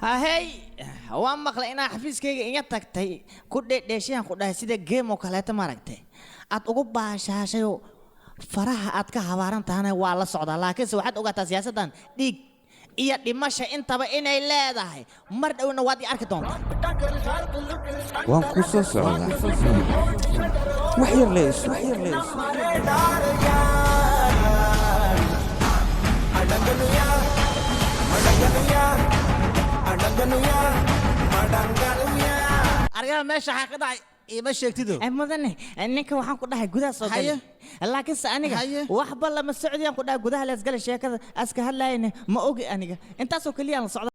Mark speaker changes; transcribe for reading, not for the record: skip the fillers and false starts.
Speaker 1: هاي وان مقلنا حفيز كي إن تكتي كل دشين كل سيد جيم وكلاه تماركتي أتوقع باشاشيو فرح أتك هوارن تهنا والله صعد لكن سواحد أوقات سياسة ديك iya dhimasha intaba inay leedahay mar dhawna waad i arki doontaa
Speaker 2: waan ku soo socdaa wax yar leys
Speaker 1: argana meesha waxaa ka dhacay ima sheegtido mudane ninka waxaan ku dhahay gudaha soo galay laakiin se aniga waxba lama socdiyaan ku dhahay gudaha la isgalay sheekada aska hadlayna ma ogi aniga intaasoo kaliya la socda